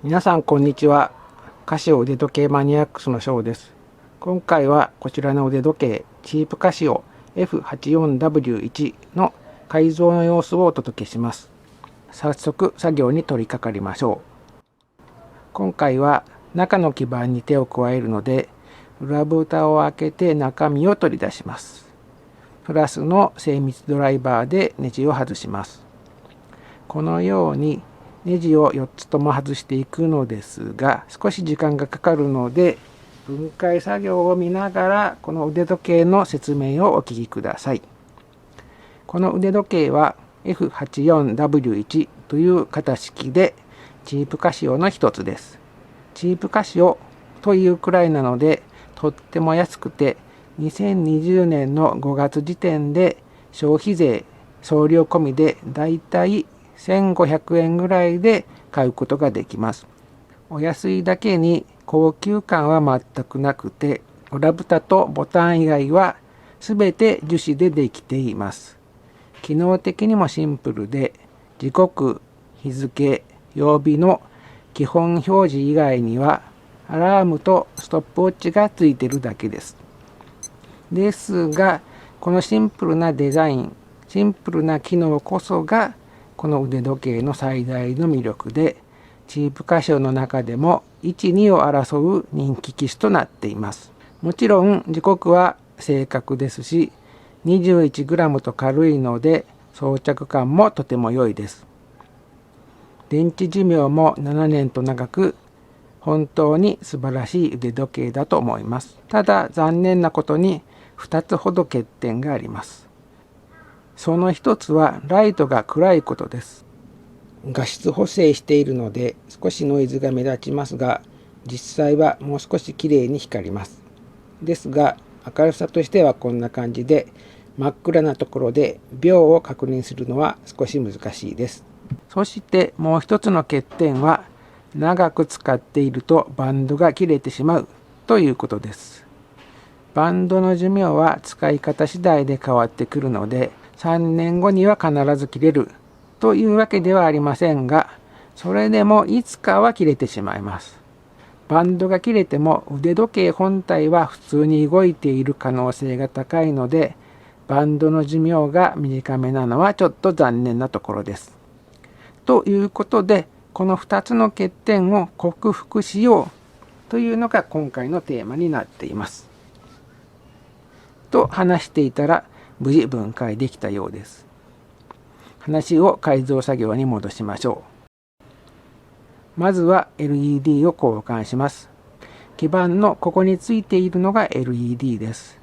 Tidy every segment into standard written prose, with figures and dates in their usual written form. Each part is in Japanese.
皆さんこんにちは。カシオ腕時計マニアックスのショーです。今回はこちらの腕時計チープカシオ F84W1 の改造の様子をお届けします。早速作業に取り掛かりましょう。今回は中の基板に手を加えるので、裏蓋を開けて中身を取り出します。プラスの精密ドライバーでネジを外します。このようにネジを4つとも外していくのですが、少し時間がかかるので、分解作業を見ながらこの腕時計の説明をお聞きください。この腕時計は F84W1 という型式でチープカシオの一つです。チープカシオというくらいなのでとっても安くて、2020年の5月時点で消費税送料込みでだいたい1500円ぐらいで買うことができます。お安いだけに高級感は全くなくて、裏蓋とボタン以外は全て樹脂でできています。機能的にもシンプルで、時刻、日付、曜日の基本表示以外にはアラームとストップウォッチがついているだけです。ですが、このシンプルなデザイン、シンプルな機能こそがこの腕時計の最大の魅力で、チープカシオの中でも1、2を争う人気機種となっています。もちろん時刻は正確ですし、21g と軽いので装着感もとても良いです。電池寿命も7年と長く、本当に素晴らしい腕時計だと思います。ただ残念なことに2つほど欠点があります。その一つはライトが暗いことです。画質補正しているので少しノイズが目立ちますが、実際はもう少し綺麗に光ります。ですが明るさとしてはこんな感じで、真っ暗なところで秒を確認するのは少し難しいです。そしてもう一つの欠点は、長く使っているとバンドが切れてしまうということです。バンドの寿命は使い方次第で変わってくるので、3年後には必ず切れるというわけではありませんが、それでもいつかは切れてしまいます。バンドが切れても腕時計本体は普通に動いている可能性が高いので、バンドの寿命が短めなのはちょっと残念なところです。ということで、この2つの欠点を克服しようというのが今回のテーマになっています。と話していたら、無事分解できたようです。話を改造作業に戻しましょう。まずは LED を交換します。基板のここについているのが LED です。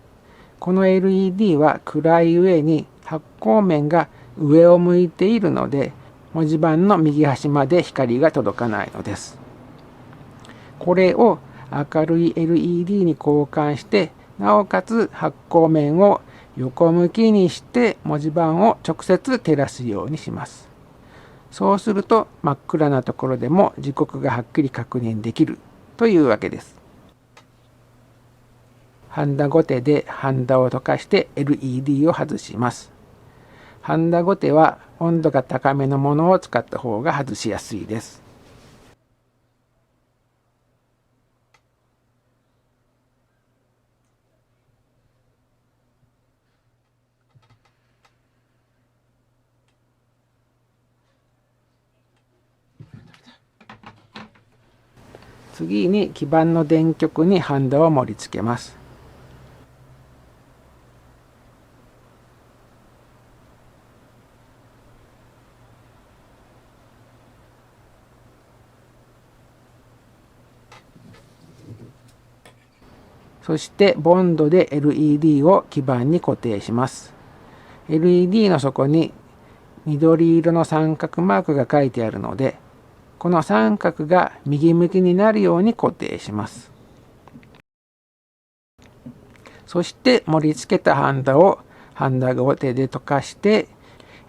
この LED は暗い上に発光面が上を向いているので、文字盤の右端まで光が届かないのです。これを明るい LED に交換して、なおかつ発光面を横向きにして文字盤を直接照らすようにします。そうすると真っ暗なところでも時刻がはっきり確認できるというわけです。ハンダゴテでハンダを溶かして LED を外します。ハンダゴテは温度が高めのものを使った方が外しやすいです。次に基板の電極にハンダを盛り付けます。そしてボンドで LED を基板に固定します。LED の底に緑色の三角マークが書いてあるので、この三角が右向きになるように固定します。そして盛り付けたハンダをハンダゴテで溶かして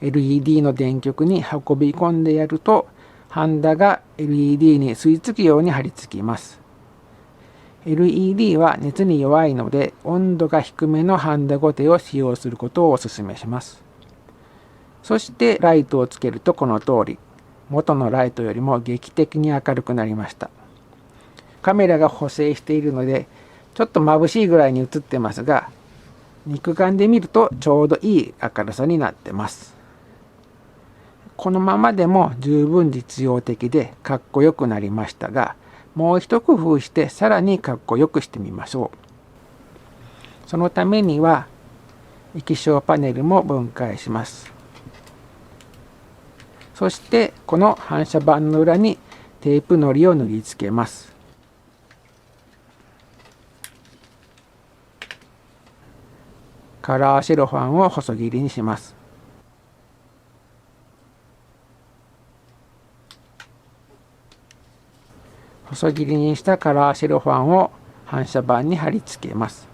LED の電極に運び込んでやると、ハンダが LED に吸い付くように貼り付きます。LED は熱に弱いので、温度が低めのハンダゴテを使用することをお勧めします。そしてライトをつけるとこの通り、元のライトよりも劇的に明るくなりました。カメラが補正しているのでちょっと眩しいぐらいに映ってますが、肉眼で見るとちょうどいい明るさになってます。このままでも十分実用的でかっこよくなりましたが、もう一工夫してさらにかっこよくしてみましょう。そのためには液晶パネルも分解します。そしてこの反射板の裏にテープのりを塗りつけます。カラーセロファンを細切りにします。細切りにしたカラーセロファンを反射板に貼り付けます。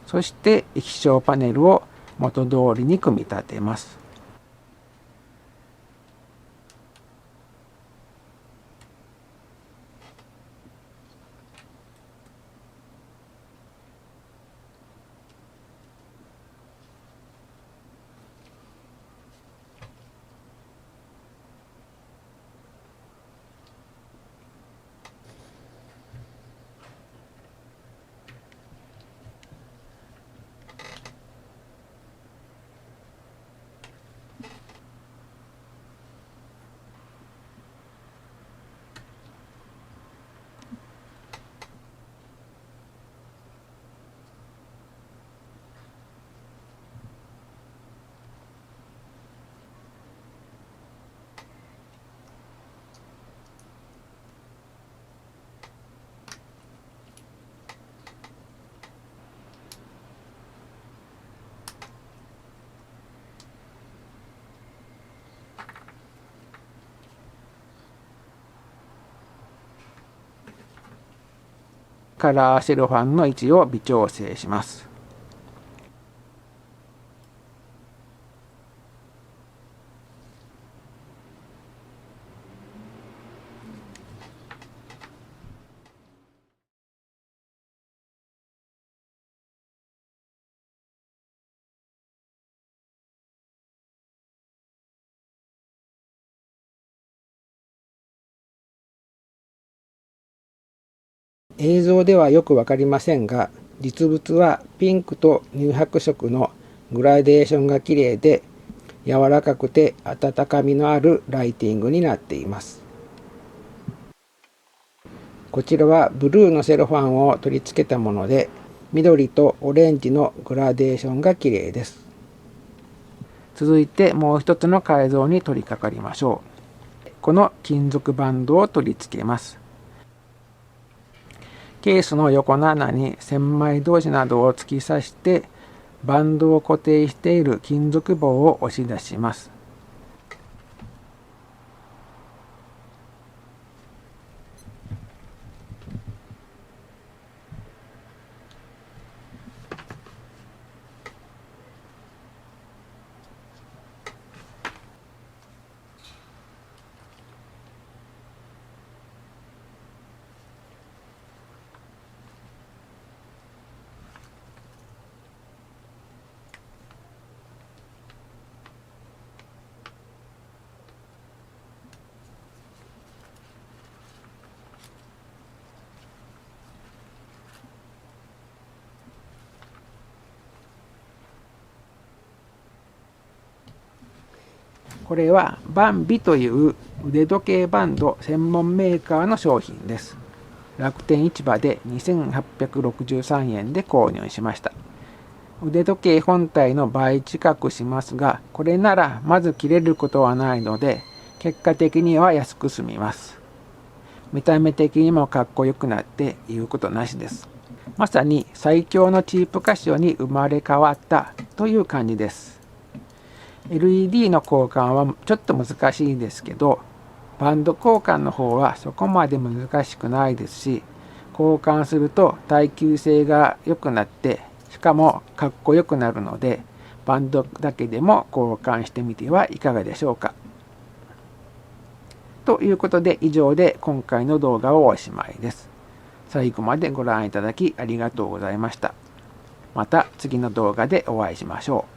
そして液晶パネルを元通りに組み立てます。カラーセロファンの位置を微調整します。映像ではよくわかりませんが、実物はピンクと乳白色のグラデーションが綺麗で、柔らかくて温かみのあるライティングになっています。こちらはブルーのセロファンを取り付けたもので、緑とオレンジのグラデーションが綺麗です。続いてもう一つの改造に取り掛かりましょう。この金属バンドを取り付けます。ケースの横の穴に千枚同士などを突き刺してバンドを固定している金属棒を押し出します。これはバンビという腕時計バンド専門メーカーの商品です。楽天市場で2863円で購入しました。腕時計本体の倍近くしますが、これならまず切れることはないので、結果的には安く済みます。見た目的にもかっこよくなって言うことなしです。まさに最強のチープカシオに生まれ変わったという感じです。LED の交換はちょっと難しいですけど、バンド交換の方はそこまで難しくないですし、交換すると耐久性が良くなって、しかもかっこよくなるので、バンドだけでも交換してみてはいかがでしょうか。ということで以上で今回の動画はおしまいです。最後までご覧いただきありがとうございました。また次の動画でお会いしましょう。